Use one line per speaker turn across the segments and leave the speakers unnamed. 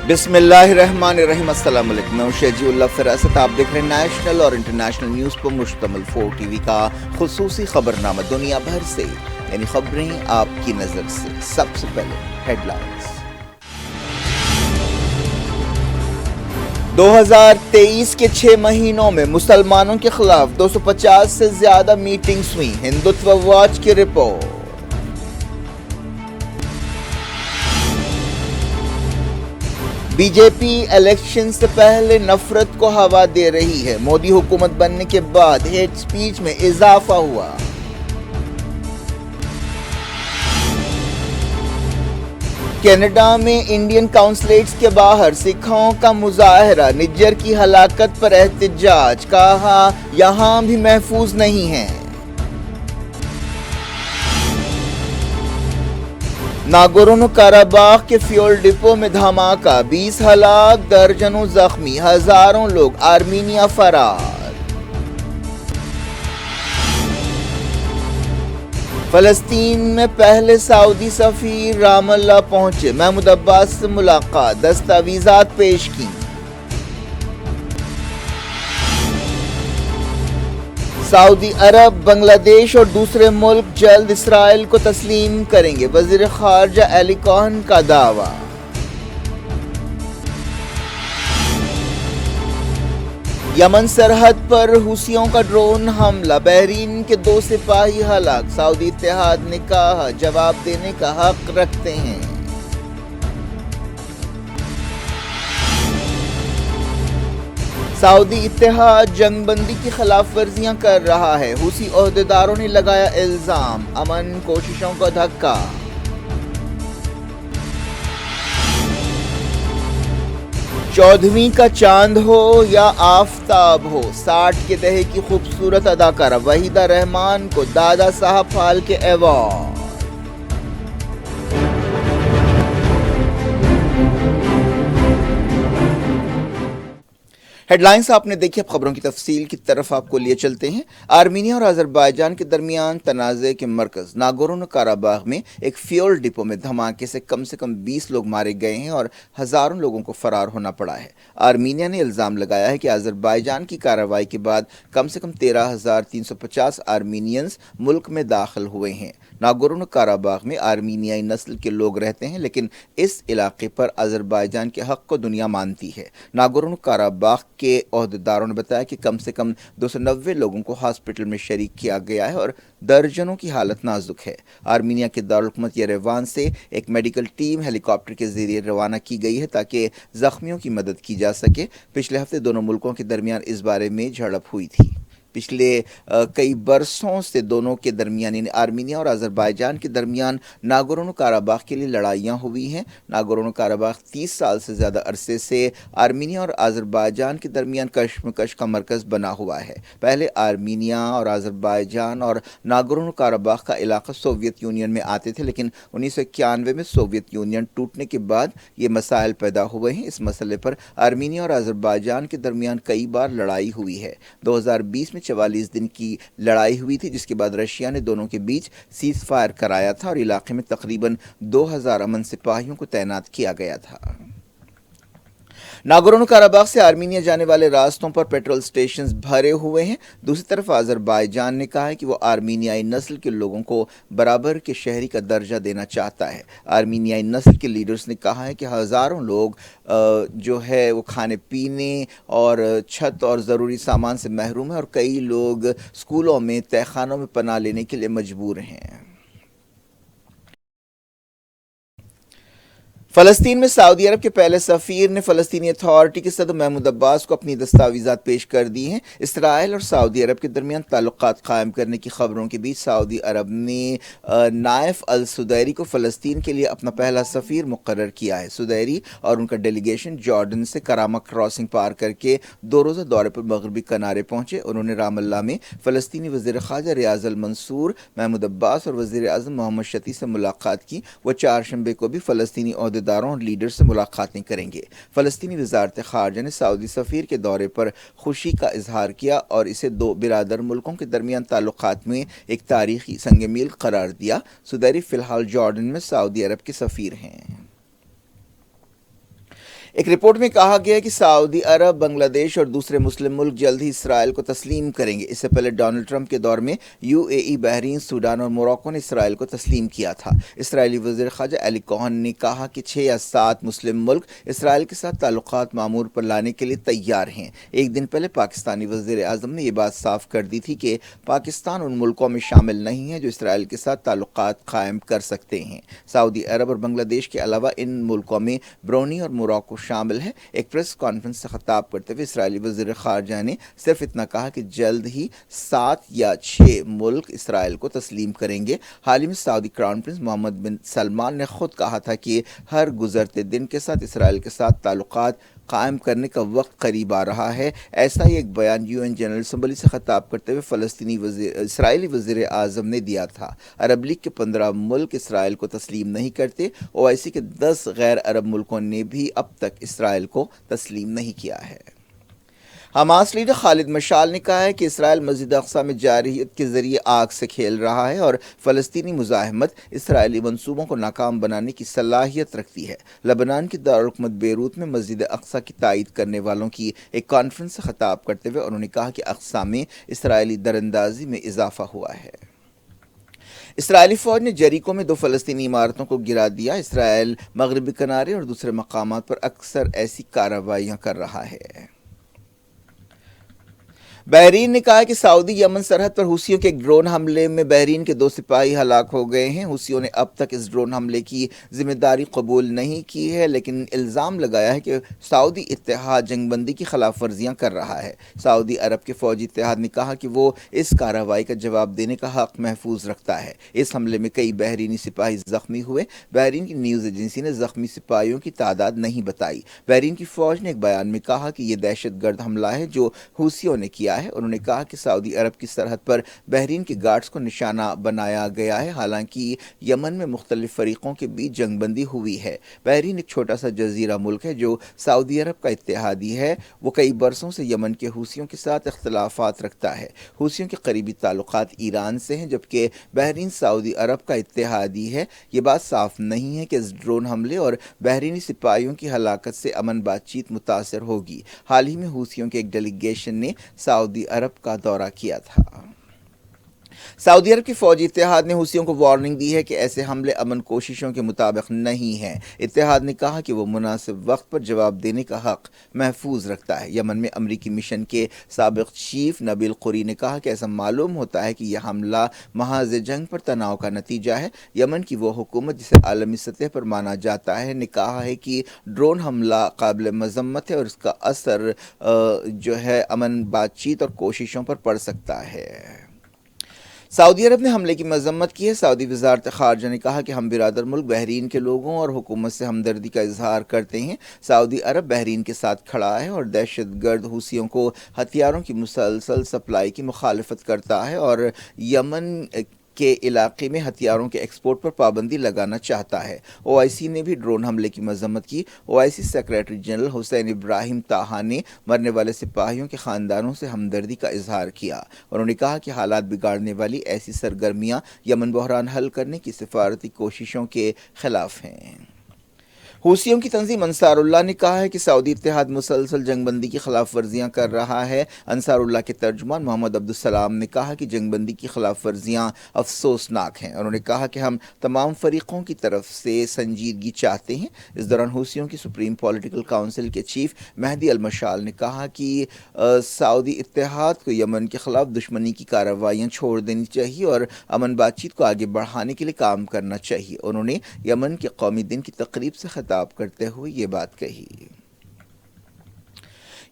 بسم اللہ الرحمن الرحیم۔ السلام علیکم، میں شہجی اللہ فراست۔ آپ دیکھ رہے ہیں نیشنل اور انٹرنیشنل نیوز پر مشتمل 4 ٹی وی کا خصوصی خبرنامہ دنیا بھر سے، یعنی خبریں آپ کی نظر سے۔ سب سے پہلے ہیڈ لائنز۔ 2023 کے 6 مہینوں میں مسلمانوں کے خلاف 250 سے زیادہ میٹنگز ہوئی، ہندوتوا واچ کی رپورٹ۔ بی جے پی الیکشن سے پہلے نفرت کو ہوا دے رہی ہے، مودی حکومت بننے کے بعد ہیٹ سپیچ میں اضافہ ہوا۔ کینیڈا میں انڈین کونسلیٹس کے باہر سکھوں کا مظاہرہ، نجر کی ہلاکت پر احتجاج، کہا یہاں بھی محفوظ نہیں ہیں۔ ناگورنو کاراباخ کے فیول ڈپو میں دھماکہ، 20 ہلاک، درجنوں زخمی، ہزاروں لوگ آرمینیا فرار۔ فلسطین میں پہلے سعودی سفیر رام اللہ پہنچے، محمود عباس سے ملاقات، دستاویزات پیش کی۔ سعودی عرب، بنگلہ دیش اور دوسرے ملک جلد اسرائیل کو تسلیم کریں گے، وزیر خارجہ علی کوہن کا دعویٰ۔ یمن سرحد پر حوثیوں کا ڈرون حملہ، بحرین کے 2 سپاہی ہلاک، سعودی اتحاد نے کہا جواب دینے کا حق رکھتے ہیں۔ سعودی اتحاد جنگ بندی کی خلاف ورزیاں کر رہا ہے، حوثی عہدیداروں نے لگایا الزام، امن کوششوں کا دھکا۔ چودھویں کا چاند ہو یا آفتاب ہو، 60 کے دہے کی خوبصورت اداکارہ وحیدہ رحمان کو Dada Saheb Phalke award. Head lines آپ نے دیکھی، اب خبروں کی تفصیل کی طرف آپ کو لیے چلتے ہیں۔ آرمینیا اور آذربائیجان کے درمیان تنازع کے مرکز ناگورنو کاراباخ میں ایک فیول ڈپو میں دھماکے سے کم 20 لوگ مارے گئے ہیں اور ہزاروں لوگوں کو فرار ہونا پڑا ہے۔ آرمینیا نے الزام لگایا ہے کہ آذربائیجان کی کارروائی کے بعد کم 13,350 آرمینینز ملک میں داخل ہوئے ہیں۔ ناگورنو کاراباخ میں آرمینیائی نسل کے لوگ رہتے ہیں، لیکن اس علاقے پر آذربائیجان کے حق کو دنیا مانتی ہے۔ ناگورنو کاراباخ کے عہدیداروں نے بتایا کہ کم 290 لوگوں کو ہاسپٹل میں شریک کیا گیا ہے اور درجنوں کی حالت نازک ہے۔ آرمینیا کے دارالحکومت یریوان سے ایک میڈیکل ٹیم ہیلی کاپٹر کے ذریعے روانہ کی گئی ہے تاکہ زخمیوں کی مدد کی جا سکے۔ پچھلے ہفتے دونوں ملکوں کے درمیان اس بارے میں جھڑپ ہوئی تھی۔ پچھلے کئی برسوں سے دونوں کے درمیان، یعنی آرمینیا اور آذربائیجان کے درمیان ناگورنو کاراباخ کے لیے لڑائیاں ہوئی ہیں۔ ناگورنو کاراباخ 30 سال سے زیادہ عرصے سے آرمینیا اور آذربائیجان کے درمیان کشمکش کا مرکز بنا ہوا ہے۔ پہلے آرمینیا اور آذربائیجان اور ناگورنو کاراباخ کا علاقہ سوویت یونین میں آتے تھے، لیکن 1991 میں سوویت یونین ٹوٹنے کے بعد یہ مسائل پیدا ہوئے ہیں۔ اس مسئلے پر آرمینیا اور آذربائیجان کے درمیان کئی بار لڑائی ہوئی ہے۔ 2020 میں 44 دن کی لڑائی ہوئی تھی، جس کے بعد رشیا نے دونوں کے بیچ سیز فائر کرایا تھا اور علاقے میں تقریباً 2000 امن سپاہیوں کو تعینات کیا گیا تھا۔ ناگورنو کاراباخ سے آرمینیا جانے والے راستوں پر پیٹرول سٹیشنز بھرے ہوئے ہیں۔ دوسری طرف آذربائیجان نے کہا ہے کہ وہ آرمینیائی نسل کے لوگوں کو برابر کے شہری کا درجہ دینا چاہتا ہے۔ آرمینیائی نسل کے لیڈرز نے کہا ہے کہ ہزاروں لوگ جو ہے وہ کھانے پینے اور چھت اور ضروری سامان سے محروم ہیں اور کئی لوگ اسکولوں میں، تہہ خانوں میں پناہ لینے کے لیے مجبور ہیں۔ فلسطین میں سعودی عرب کے پہلے سفیر نے فلسطینی اتھارٹی کے صدر محمود عباس کو اپنی دستاویزات پیش کر دی ہیں۔ اسرائیل اور سعودی عرب کے درمیان تعلقات قائم کرنے کی خبروں کے بیچ سعودی عرب نے نائف السدیری کو فلسطین کے لیے اپنا پہلا سفیر مقرر کیا ہے۔ سدیری اور ان کا ڈیلیگیشن جارڈن سے کرامہ کراسنگ پار کر کے 2 روزہ دورے پر مغربی کنارے پہنچے۔ انہوں نے رام اللہ میں فلسطینی وزیر خارجہ ریاض المنصور، محمود عباس اور وزیر اعظم محمد شتی سے ملاقات کی۔ وہ 4 شنبے کو بھی فلسطینی عہدیداروں اور لیڈر سے ملاقاتیں کریں گے۔ فلسطینی وزارت خارجہ نے سعودی سفیر کے دورے پر خوشی کا اظہار کیا اور اسے 2 برادر ملکوں کے درمیان تعلقات میں ایک تاریخی سنگ میل قرار دیا۔ سدیری فی الحال جارڈن میں سعودی عرب کے سفیر ہیں۔ ایک رپورٹ میں کہا گیا ہے کہ سعودی عرب، بنگلہ دیش اور دوسرے مسلم ملک جلد ہی اسرائیل کو تسلیم کریں گے۔ اس سے پہلے ڈونلڈ ٹرمپ کے دور میں UAE، بحرین، سوڈان اور موراکو نے اسرائیل کو تسلیم کیا تھا۔ اسرائیلی وزیر خارجہ علی کوہن نے کہا کہ 6 یا 7 مسلم ملک اسرائیل کے ساتھ تعلقات معمور پر لانے کے لیے تیار ہیں۔ ایک دن پہلے پاکستانی وزیر اعظم نے یہ بات صاف کر دی تھی کہ پاکستان ان ملکوں میں شامل نہیں ہے جو اسرائیل کے ساتھ تعلقات قائم کر سکتے ہیں۔ سعودی عرب اور بنگلہ دیش کے علاوہ ان ملکوں میں برونی اور موراکو شامل ہے۔ ایک پریس کانفرنس سے خطاب کرتے ہوئے اسرائیلی وزیر خارجہ نے صرف اتنا کہا کہ جلد ہی 7 یا 6 ملک اسرائیل کو تسلیم کریں گے۔ حال ہی میں سعودی کراؤن پرنس محمد بن سلمان نے خود کہا تھا کہ ہر گزرتے دن کے ساتھ اسرائیل کے ساتھ تعلقات قائم کرنے کا وقت قریب آ رہا ہے۔ ایسا ہی ایک بیان UN جنرل اسمبلی سے خطاب کرتے ہوئے اسرائیلی وزیر اعظم نے دیا تھا۔ عرب لیگ کے 15 ملک اسرائیل کو تسلیم نہیں کرتے۔ OIC کے 10 غیر عرب ملکوں نے بھی اب تک اسرائیل کو تسلیم نہیں کیا ہے۔ حماس لیڈر خالد مشعل نے کہا ہے کہ اسرائیل مسجد اقصی میں جارحیت کے ذریعے آگ سے کھیل رہا ہے اور فلسطینی مزاحمت اسرائیلی منصوبوں کو ناکام بنانے کی صلاحیت رکھتی ہے۔ لبنان کی دارالحکومت بیروت میں مسجد اقصی کی تائید کرنے والوں کی ایک کانفرنس سے خطاب کرتے ہوئے انہوں نے کہا کہ اقصی میں اسرائیلی دراندازی میں اضافہ ہوا ہے۔ اسرائیلی فوج نے جریکو میں 2 فلسطینی عمارتوں کو گرا دیا۔ اسرائیل مغربی کنارے اور دوسرے مقامات پر اکثر ایسی کارروائیاں کر رہا ہے۔ بحرین نے کہا کہ سعودی یمن سرحد پر حوثیوں کے ایک ڈرون حملے میں بحرین کے 2 سپاہی ہلاک ہو گئے ہیں۔ حوثیوں نے اب تک اس ڈرون حملے کی ذمہ داری قبول نہیں کی ہے، لیکن الزام لگایا ہے کہ سعودی اتحاد جنگ بندی کی خلاف ورزیاں کر رہا ہے۔ سعودی عرب کے فوجی اتحاد نے کہا کہ وہ اس کارروائی کا جواب دینے کا حق محفوظ رکھتا ہے۔ اس حملے میں کئی بحرینی سپاہی زخمی ہوئے۔ بحرین کی نیوز ایجنسی نے زخمی سپاہیوں کی تعداد نہیں بتائی۔ بحرین کی فوج نے ایک بیان میں کہا کہ یہ دہشت گرد حملہ ہے جو حوثیوں نے کیا ہے۔ انہوں نے کہا کہ سعودی عرب کی سرحد پر بحرین کے گارڈز کو نشانہ بنایا گیا ہے، حالانکہ یمن میں مختلف فریقوں کے بیچ جنگ بندی ہوئی ہے۔ بحرین ایک چھوٹا سا جزیرہ ملک ہے جو سعودی عرب کا اتحادی ہے۔ وہ کئی برسوں سے یمن کے حوثیوں کے ساتھ اختلافات رکھتا ہے۔ حوثیوں کے قریبی تعلقات ایران سے ہیں، جبکہ بحرین سعودی عرب کا اتحادی ہے۔ یہ بات صاف نہیں ہے کہ اس ڈرون حملے اور بحرینی سپاہیوں کی ہلاکت سے امن بات چیت متاثر ہوگی۔ حال ہی میں حوثیوں کے ایک ڈیلیگیشن نے سعودی عرب کا دورہ کیا تھا۔ سعودی عرب کے فوجی اتحاد نے حوثیوں کو وارننگ دی ہے کہ ایسے حملے امن کوششوں کے مطابق نہیں ہیں۔ اتحاد نے کہا کہ وہ مناسب وقت پر جواب دینے کا حق محفوظ رکھتا ہے۔ یمن میں امریکی مشن کے سابق چیف نبیل قوری نے کہا کہ ایسا معلوم ہوتا ہے کہ یہ حملہ محاذ جنگ پر تناؤ کا نتیجہ ہے۔ یمن کی وہ حکومت جسے عالمی سطح پر مانا جاتا ہے نے کہا ہے کہ ڈرون حملہ قابل مذمت ہے اور اس کا اثر امن بات چیت اور کوششوں پر پڑ سکتا ہے۔ سعودی عرب نے حملے کی مذمت کی ہے۔ سعودی وزارت خارجہ نے کہا کہ ہم برادر ملک بحرین کے لوگوں اور حکومت سے ہمدردی کا اظہار کرتے ہیں۔ سعودی عرب بحرین کے ساتھ کھڑا ہے اور دہشت گرد حوثیوں کو ہتھیاروں کی مسلسل سپلائی کی مخالفت کرتا ہے اور یمن کے علاقے میں ہتھیاروں کے ایکسپورٹ پر پابندی لگانا چاہتا ہے۔ OIC نے بھی ڈرون حملے کی مذمت کی۔ OIC سیکریٹری جنرل حسین ابراہیم طاہا نے مرنے والے سپاہیوں کے خاندانوں سے ہمدردی کا اظہار کیا۔ انہوں نے کہا کہ حالات بگاڑنے والی ایسی سرگرمیاں یمن بحران حل کرنے کی سفارتی کوششوں کے خلاف ہیں۔ حوثیوں کی تنظیم انصار اللہ نے کہا ہے کہ سعودی اتحاد مسلسل جنگ بندی کی خلاف ورزیاں کر رہا ہے۔ انصار اللہ کے ترجمان محمد عبدالسلام نے کہا کہ جنگ بندی کی خلاف ورزیاں افسوسناک ہیں۔ انہوں نے کہا کہ ہم تمام فریقوں کی طرف سے سنجیدگی چاہتے ہیں۔ اس دوران حوثیوں کی سپریم پولیٹیکل کونسل کے چیف مہدی المشال نے کہا کہ سعودی اتحاد کو یمن کے خلاف دشمنی کی کارروائیاں چھوڑ دینی چاہیے اور امن بات چیت کو آگے بڑھانے کے لیے کام کرنا چاہیے۔ انہوں نے یمن کے قومی دن کی تقریب سے خطاب کرتے ہوئے یہ بات کہی۔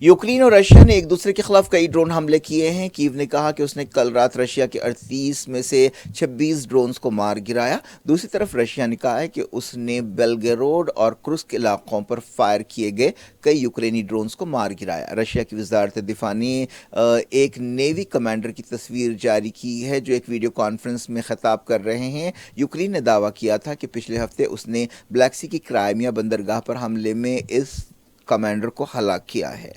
یوکرین اور رشیا نے ایک دوسرے کے خلاف کئی ڈرون حملے کیے ہیں۔ کیو نے کہا کہ اس نے کل رات رشیا کے 38 میں سے 26 ڈرونز کو مار گرایا۔ دوسری طرف رشیا نے کہا ہے کہ اس نے بیلگروڈ اور کرسک علاقوں پر فائر کیے گئے کئی یوکرینی ڈرونز کو مار گرایا۔ رشیا کی وزارت دفاع نے ایک نیوی کمانڈر کی تصویر جاری کی ہے جو ایک ویڈیو کانفرنس میں خطاب کر رہے ہیں۔ یوکرین نے دعویٰ کیا تھا کہ پچھلے ہفتے اس نے بلیک سی کی کرائمیا بندرگاہ پر حملے میں اس کمانڈر کو ہلاک کیا ہے۔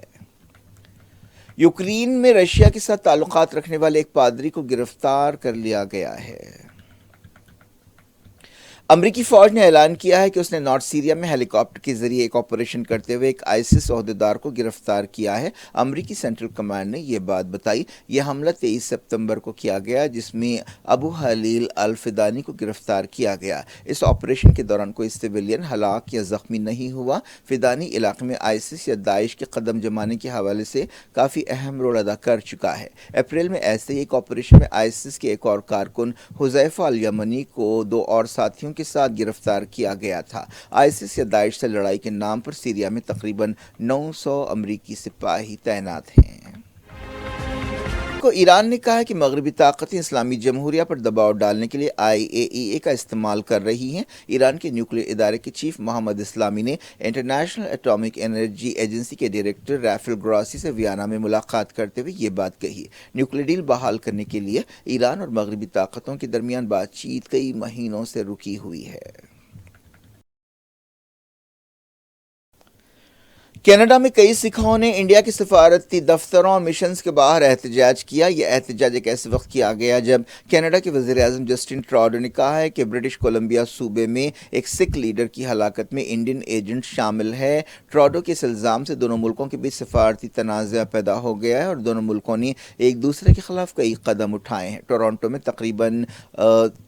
یوکرین میں رشیا کے ساتھ تعلقات رکھنے والے ایک پادری کو گرفتار کر لیا گیا ہے۔ امریکی فوج نے اعلان کیا ہے کہ اس نے نارتھ سیریا میں ہیلی کاپٹر کے ذریعے ایک آپریشن کرتے ہوئے ایک آئیسس عہدیدار کو گرفتار کیا ہے۔ امریکی سینٹرل کمانڈ نے یہ بات بتائی۔ یہ حملہ 23 ستمبر کو کیا گیا جس میں ابو حلیل الفدانی کو گرفتار کیا گیا۔ اس آپریشن کے دوران کوئی سویلین ہلاک یا زخمی نہیں ہوا۔ فدانی علاقے میں آئیسس یا داعش کے قدم جمانے کے حوالے سے کافی اہم رول ادا کر چکا ہے۔ اپریل میں ایسے ہی ایک آپریشن میں آئیسس کے ایک اور کارکن حذیفہ الیمنی کو 2 اور ساتھیوں کے ساتھ گرفتار کیا گیا تھا۔ آئیسس یا داعش سے لڑائی کے نام پر سیریا میں تقریباً 900 امریکی سپاہی تعینات ہیں۔ ایران نے کہا ہے کہ مغربی طاقتیں اسلامی جمہوریہ پر دباؤ ڈالنے کے لیے IAEA کا استعمال کر رہی ہیں۔ ایران کے نیوکلیئر ادارے کے چیف محمد اسلامی نے انٹرنیشنل ایٹامک انرجی ایجنسی کے ڈائریکٹر رافیل گراسسی سے ویانا میں ملاقات کرتے ہوئے یہ بات کہی۔ نیوکلیئر ڈیل بحال کرنے کے لیے ایران اور مغربی طاقتوں کے درمیان بات چیت کئی مہینوں سے رکی ہوئی ہے۔ کینیڈا میں کئی سکھوں نے انڈیا کے سفارتی دفتروں اور مشنز کے باہر احتجاج کیا۔ یہ احتجاج ایک ایسے وقت کیا گیا جب کینیڈا کے وزیر اعظم جسٹن ٹراڈو نے کہا ہے کہ برٹش کولمبیا صوبے میں ایک سکھ لیڈر کی ہلاکت میں انڈین ایجنٹ شامل ہے۔ ٹراڈو کے اس الزام سے دونوں ملکوں کے بیچ سفارتی تنازع پیدا ہو گیا ہے اور دونوں ملکوں نے ایک دوسرے کے خلاف کئی قدم اٹھائے ہیں۔ ٹورانٹو میں تقریباً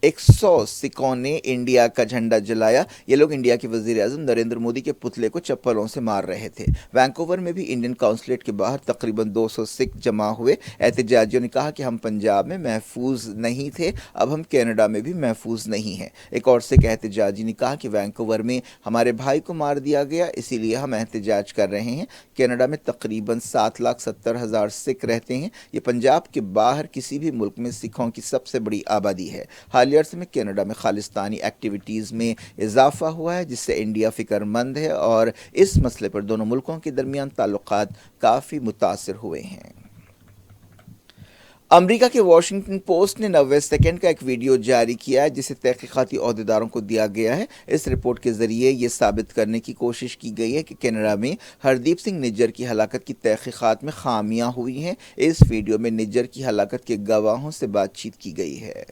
100 سکھوں نے انڈیا کا جھنڈا جلایا۔ یہ لوگ انڈیا کے وزیر اعظم نریندر مودی کے پتلے کو چپلوں سے مار رہے تھے۔ وینکوور میں بھی انڈین قونصلیٹ کے باہر تقریباً 200 سکھ جمع ہوئے۔ احتجاجیوں نے کہا کہ ہم پنجاب میں محفوظ نہیں تھے، اب ہم کینیڈا میں بھی محفوظ نہیں ہیں۔ ایک اور سکھ احتجاجی نے کہا کہ وینکوور میں ہمارے بھائی کو مار دیا گیا، اسی لیے ہم احتجاج کر رہے ہیں۔ کینیڈا میں تقریباً 7,70,000 سکھ رہتے ہیں۔ یہ پنجاب کے باہر کسی بھی ملک میں سکھوں کی سب سے بڑی آبادی ہے۔ حالیہ عرصے میں کینیڈا میں خالصتانی ایکٹیویٹیز میں اضافہ ہوا ہے جس سے انڈیا فکر مند ہے اور اس مسئلے پر دونوں ملکوں کے درمیان تعلقات کافی متاثر ہوئے ہیں۔ امریکہ کے واشنگٹن پوسٹ نے 90 سیکنڈ کا ایک ویڈیو جاری کیا ہے جسے تحقیقاتی عہدیداروں کو دیا گیا ہے۔ اس رپورٹ کے ذریعے یہ ثابت کرنے کی کوشش کی گئی ہے کہ کینیڈا میں ہردیپ سنگھ نجر کی ہلاکت کی تحقیقات میں خامیاں ہوئی ہیں۔ اس ویڈیو میں نجر کی ہلاکت کے گواہوں سے بات چیت کی گئی ہے۔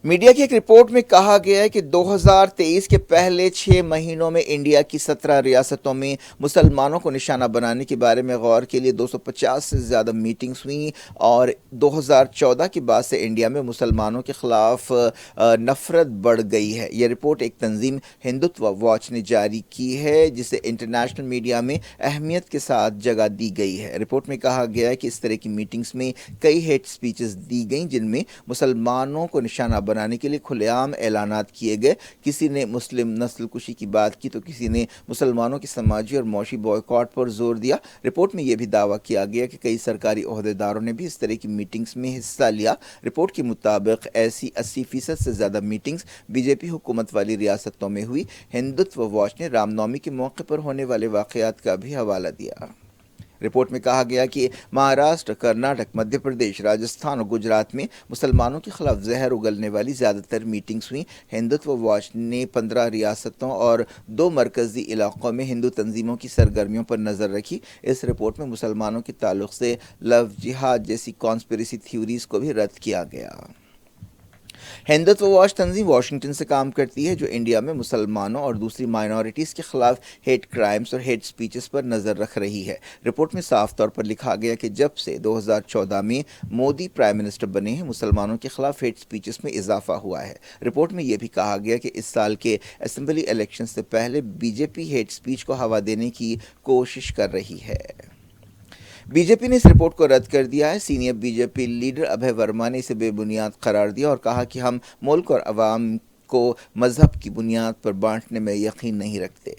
میڈیا کی ایک رپورٹ میں کہا گیا ہے کہ 2023 کے پہلے 6 مہینوں میں انڈیا کی 17 ریاستوں میں مسلمانوں کو نشانہ بنانے کے بارے میں غور کے لیے 250 سے زیادہ میٹنگز ہوئیں اور 2014 کے بعد سے انڈیا میں مسلمانوں کے خلاف نفرت بڑھ گئی ہے۔ یہ رپورٹ ایک تنظیم ہندوتوا واچ نے جاری کی ہے جسے انٹرنیشنل میڈیا میں اہمیت کے ساتھ جگہ دی گئی ہے۔ رپورٹ میں کہا گیا ہے کہ اس طرح کی میٹنگز میں کئی ہیٹ سپیچز دی گئیں جن میں مسلمانوں کو نشانہ بنانے کے لیے کھلے عام اعلانات کیے گئے۔ کسی نے مسلم نسل کشی کی بات کی تو کسی نے مسلمانوں کے سماجی اور معاشی بائیکاٹ پر زور دیا۔ رپورٹ میں یہ بھی دعویٰ کیا گیا کہ کئی سرکاری عہدیداروں نے بھی اس طرح کی میٹنگز میں حصہ لیا۔ رپورٹ کے مطابق ایسی 80% سے زیادہ میٹنگز بی جے پی حکومت والی ریاستوں میں ہوئی۔ ہندوتوا واچ نے رام نومی کے موقع پر ہونے والے واقعات کا بھی حوالہ دیا۔ رپورٹ میں کہا گیا کہ مہاراشٹر، کرناٹک، مدھیہ پردیش، راجستھان اور گجرات میں مسلمانوں کے خلاف زہر اگلنے والی زیادہ تر میٹنگز ہوئیں۔ ہندوتوا واچ نے 15 ریاستوں اور 2 مرکزی علاقوں میں ہندو تنظیموں کی سرگرمیوں پر نظر رکھی۔ اس رپورٹ میں مسلمانوں کے تعلق سے لو جہاد جیسی کانسپریسی تھیوریز کو بھی رد کیا گیا۔ ہندوتوا واچ تنظیم واشنگٹن سے کام کرتی ہے جو انڈیا میں مسلمانوں اور دوسری مائنورٹیز کے خلاف ہیٹ کرائمز اور ہیٹ سپیچز پر نظر رکھ رہی ہے۔ رپورٹ میں صاف طور پر لکھا گیا کہ جب سے 2014 میں مودی پرائم منسٹر بنے ہیں مسلمانوں کے خلاف ہیٹ سپیچز میں اضافہ ہوا ہے۔ رپورٹ میں یہ بھی کہا گیا کہ اس سال کے اسمبلی الیکشن سے پہلے B J P hat speech کو ہوا دینے کی کوشش کر رہی ہے۔ بی جے پی نے اس رپورٹ کو رد کر دیا ہے۔ Senior B J P leader Abhay Verma نے اسے بے بنیاد قرار دیا اور کہا کہ ہم ملک اور عوام کو مذہب کی بنیاد پر بانٹنے میں یقین نہیں رکھتے۔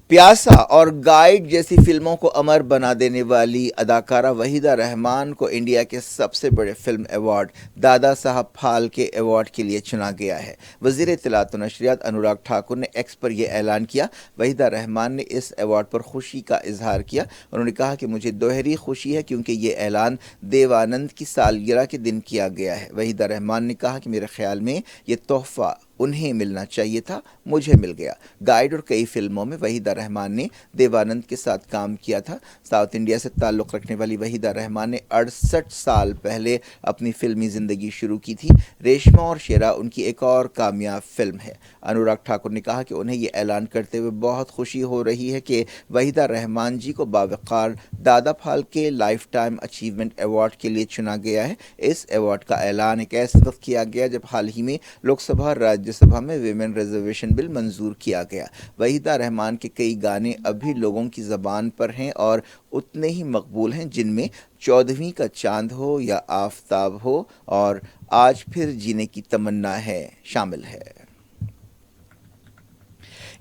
پیاسا اور گائیڈ جیسی فلموں کو امر بنا دینے والی اداکارہ وحیدہ رحمان کو انڈیا کے سب سے بڑے film award Dada Saheb Phalke award کے لیے چنا گیا ہے۔ وزیر اطلاعات و نشریات انوراگ ٹھاکر نے ایکس پر یہ اعلان کیا۔ وحیدہ رحمان نے اس ایوارڈ پر خوشی کا اظہار کیا۔ انہوں نے کہا کہ مجھے دوہری خوشی ہے کیونکہ یہ اعلان دیوانند کی سالگرہ کے دن کیا گیا ہے۔ وحیدہ رحمان نے کہا کہ میرے خیال میں یہ تحفہ انہیں ملنا چاہیے تھا، مجھے مل گیا۔ گائیڈ اور کئی فلموں میں وحیدہ رحمان نے دیوانند کے ساتھ کام کیا تھا۔ ساؤتھ انڈیا سے تعلق رکھنے والی وحیدہ رحمان نے 68 سال پہلے اپنی فلمی زندگی شروع کی تھی۔ ریشما اور شیرا ان کی ایک اور کامیاب فلم ہے۔ انوراگ ٹھاکر نے کہا کہ انہیں یہ اعلان کرتے ہوئے بہت خوشی ہو رہی ہے کہ وحیدہ رحمان جی کو باوقار دادا Phalke life time achievement award کے لیے چنا گیا ہے۔ اس ایوارڈ کا اعلان ایک ایسے وقت کیا گیا جب حال ہی میں لوک سبھا اور راجیہ سبھا میں ویمن ریزرویشن بل منظور کیا گیا۔ وحیدہ رحمان کے کئی گانے اب بھی لوگوں کی زبان پر ہیں اور اتنے ہی مقبول ہیں، جن میں 14ویں کا چاند ہو یا آفتاب ہو اور آج پھر جینے کی تمنا ہے شامل ہے۔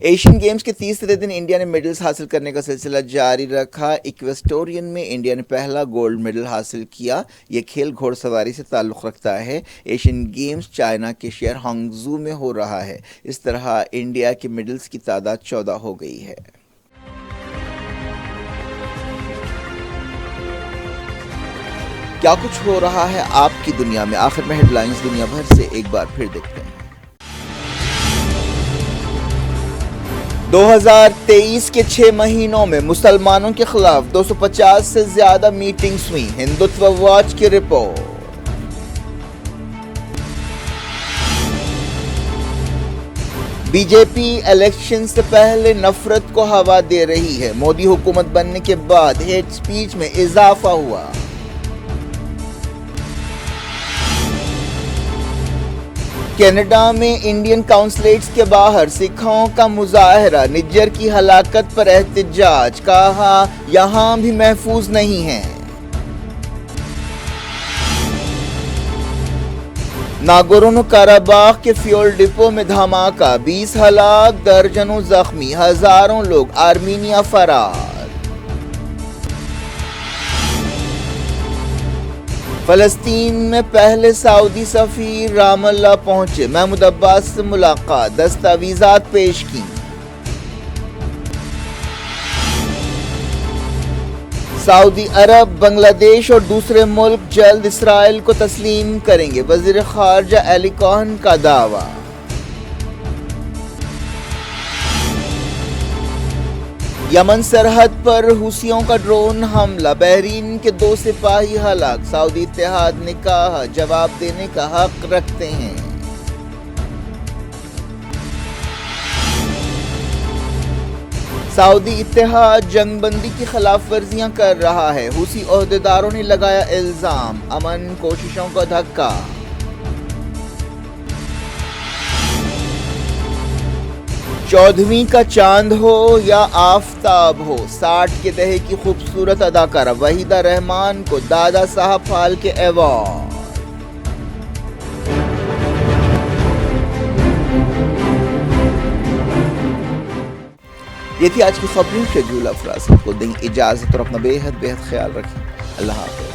ایشین گیمز کے تیسرے دن انڈیا نے میڈلز حاصل کرنے کا سلسلہ جاری رکھا۔ ایکویسٹورین میں انڈیا نے پہلا گولڈ میڈل حاصل کیا۔ یہ کھیل گھوڑ سواری سے تعلق رکھتا ہے۔ ایشین گیمز چائنا کے شہر ہانگزو میں ہو رہا ہے۔ اس طرح انڈیا کے میڈلز کی تعداد 14 ہو گئی ہے۔ کیا کچھ ہو رہا ہے آپ کی دنیا میں؟ آخر میں ہیڈ لائنز دنیا بھر سے ایک بار پھر دیکھتے ہیں۔ 2023 کے 6 مہینوں میں مسلمانوں کے خلاف 250 سے زیادہ میٹنگز ہوئیں، ہندوتوا واچ کی رپورٹ۔ بی جے پی الیکشن سے پہلے نفرت کو ہوا دے رہی ہے، مودی حکومت بننے کے بعد ہیٹ سپیچ میں اضافہ ہوا۔ کینیڈا میں انڈین قونصلیٹس کے باہر سکھوں کا مظاہرہ، نجر کی ہلاکت پر احتجاج، کہا یہاں بھی محفوظ نہیں ہیں۔ ناگورنو کاراباخ کے فیول ڈپو میں دھماکہ، 20 ہلاک، درجنوں زخمی، ہزاروں لوگ آرمینیا فرار۔ فلسطین میں پہلے سعودی سفیر رام اللہ پہنچے، محمود عباس سے ملاقات، دستاویزات پیش کی۔ سعودی عرب، بنگلہ دیش اور دوسرے ملک جلد اسرائیل کو تسلیم کریں گے، وزیر خارجہ علی کوہن کا دعویٰ۔ یمن سرحد پر حوثیوں کا ڈرون حملہ، بحرین کے 2 سپاہی ہلاک، سعودی اتحاد نے کہا جواب دینے کا حق رکھتے ہیں۔ سعودی اتحاد جنگ بندی کی خلاف ورزیاں کر رہا ہے، حوثی عہدیداروں نے لگایا الزام، امن کوششوں کا دھکا۔ چودھویں کا چاند ہو یا آفتاب ہو، 60 کے دہے کی خوبصورت اداکارہ وحیدہ رحمان کو دادا صاحب پھالکے ایوارڈ۔ یہ تھی آج کی خبریں۔ شیڈول افراز کو دیں اجازت اور اپنا بے حد خیال رکھیں۔ اللہ حافظ۔